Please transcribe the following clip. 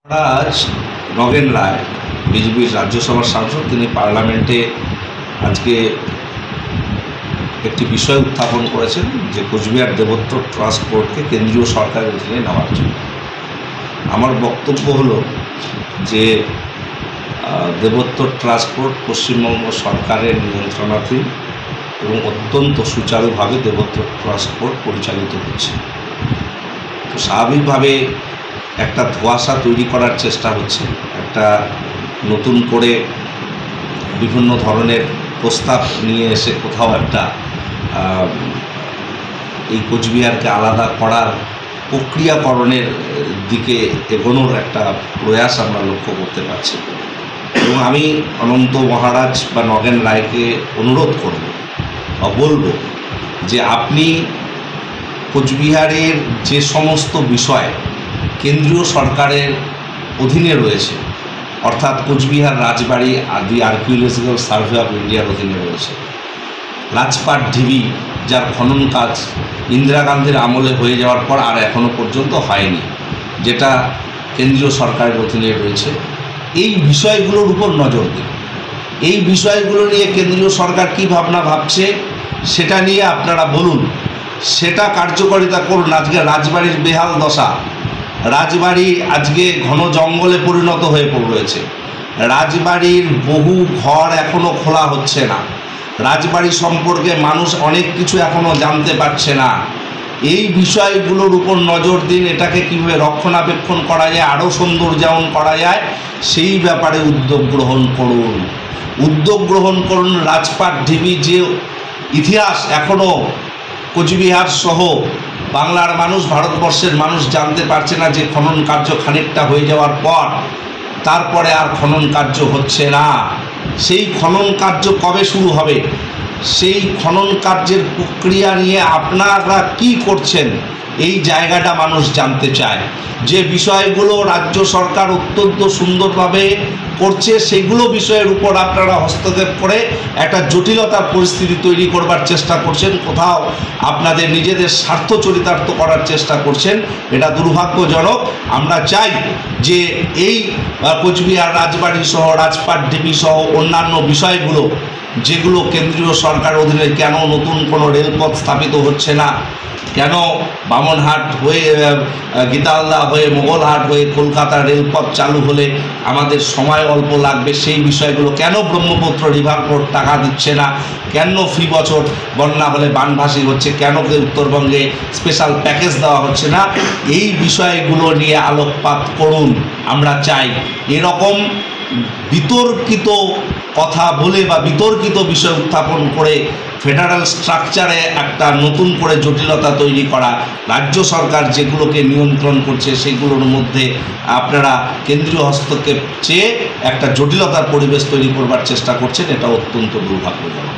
আজ নগেন রায় বিজেপির রাজ্যসভার সাংসদ, তিনি পার্লামেন্টে আজকে একটি বিষয় উত্থাপন করেছেন যে কোচবিহার দেবত্র ট্রাস্ট বোর্ডকে কেন্দ্রীয় সরকারের অধীনে নেওয়ার জন্য। আমার বক্তব্য হলো যে দেবত্র ট্রাস্ট বোর্ড পশ্চিমবঙ্গ সরকারের নিয়ন্ত্রণাধীন এবং অত্যন্ত সুচারুভাবে দেবত্র ট্রাস্ট বোর্ড পরিচালিত হচ্ছে। তো স্বাভাবিকভাবে একটা ধোঁয়াশা তৈরি করার চেষ্টা হচ্ছে, একটা নতুন করে বিভিন্ন ধরনের প্রস্তাব নিয়ে এসে কোথাও একটা এই কোচবিহারকে আলাদা করার প্রক্রিয়াকরণের দিকে এগোনোর একটা প্রয়াস আমরা লক্ষ্য করতে পারছি। এবং আমি অনন্ত মহারাজ বা নগেন রায়কে অনুরোধ করব বা বলবো যে আপনি কোচবিহারের যে সমস্ত বিষয় কেন্দ্রীয় সরকারের অধীনে রয়েছে, অর্থাৎ কোচবিহার রাজবাড়ি আদি আর্কিওলজিক্যাল সার্ভে অফ ইন্ডিয়ার অধীনে রয়েছে, রাজপাট ঢিবি যার খনন কাজ ইন্দিরা গান্ধীর আমলে হয়ে যাওয়ার পর আর এখনও পর্যন্ত হয়নি, যেটা কেন্দ্রীয় সরকারের অধীনে রয়েছে, এই বিষয়গুলোর উপর নজর দিন। এই বিষয়গুলো নিয়ে কেন্দ্রীয় সরকার কী ভাবনা ভাবছে সেটা নিয়ে আপনারা বলুন, সেটা কার্যকারিতা করুন। আজকে রাজবাড়ির বেহাল দশা, রাজবাড়ি আজকে ঘন জঙ্গলে পরিণত হয়ে রয়েছে, রাজবাড়ির বহু ঘর এখনও খোলা হচ্ছে না, রাজবাড়ি সম্পর্কে মানুষ অনেক কিছু এখনও জানতে পারছে না। এই বিষয়গুলোর উপর নজর দিন, এটাকে কীভাবে রক্ষণাবেক্ষণ করা যায়, আরও সৌন্দর্যায়ন করা যায়, সেই ব্যাপারে উদ্যোগ গ্রহণ করুন। রাজপাট ঢিবি যে ইতিহাস এখনও কোচবিহার সহ বাংলার মানুষ, ভারতবর্ষের মানুষ জানতে পারছে না, যে খনন কার্য খানিকটা হয়ে যাওয়ার পর তারপরে আর খনন কার্য হচ্ছে না। সেই খনন কার্য কবে শুরু হবে, সেই খনন কার্যের প্রক্রিয়া নিয়ে আপনারা কি করছেন, এই জায়গাটা মানুষ জানতে চায়। যে বিষয়গুলো রাজ্য সরকার অত্যন্ত সুন্দরভাবে করছে, সেগুলো বিষয়ের উপর আপনারা হস্তক্ষেপ করে একটা জটিলতার পরিস্থিতি তৈরি করবার চেষ্টা করছেন, কোথাও আপনাদের নিজেদের স্বার্থ চরিতার্থ করার চেষ্টা করছেন। এটা দুর্ভাগ্যজনক। আমরা চাই যে এই কোচবিহার রাজবাড়ি সহ রাজপাট ঢিবি সহ অন্যান্য বিষয়গুলো যেগুলো কেন্দ্রীয় সরকার অধীনে, কেন নতুন কোনো রেলপথ স্থাপিত হচ্ছে না, কেন বামনহাট হয়ে গীতালদা হয়ে মোগলহাট হয়ে কলকাতা রেলপথ চালু হলে আমাদের সময় অল্প লাগবে, সেই বিষয়গুলো কেন ব্রহ্মপুত্র রিভার বোর্ড টাকা দিচ্ছে না, কেন ফি বছর বন্যা হলে বানভাসি হচ্ছে, কেন উত্তরবঙ্গে স্পেশাল প্যাকেজ দেওয়া হচ্ছে না, এই বিষয়গুলো নিয়ে আলোকপাত করুন। আমরা চাই এরকম বিতর্কিত কথা বলে বা বিতর্কিত বিষয় উত্থাপন করে ফেডারেল স্ট্রাকচারে একটা নতুন করে জটিলতা তৈরি করা, রাজ্য সরকার যেগুলোকে নিয়ন্ত্রণ করছে সেগুলোর মধ্যে আপনারা কেন্দ্রীয় হস্তক্ষেপ চেয়ে একটা জটিলতার পরিবেশ তৈরি করবার চেষ্টা করছেন। এটা অত্যন্ত দুর্ভাগ্যজনক।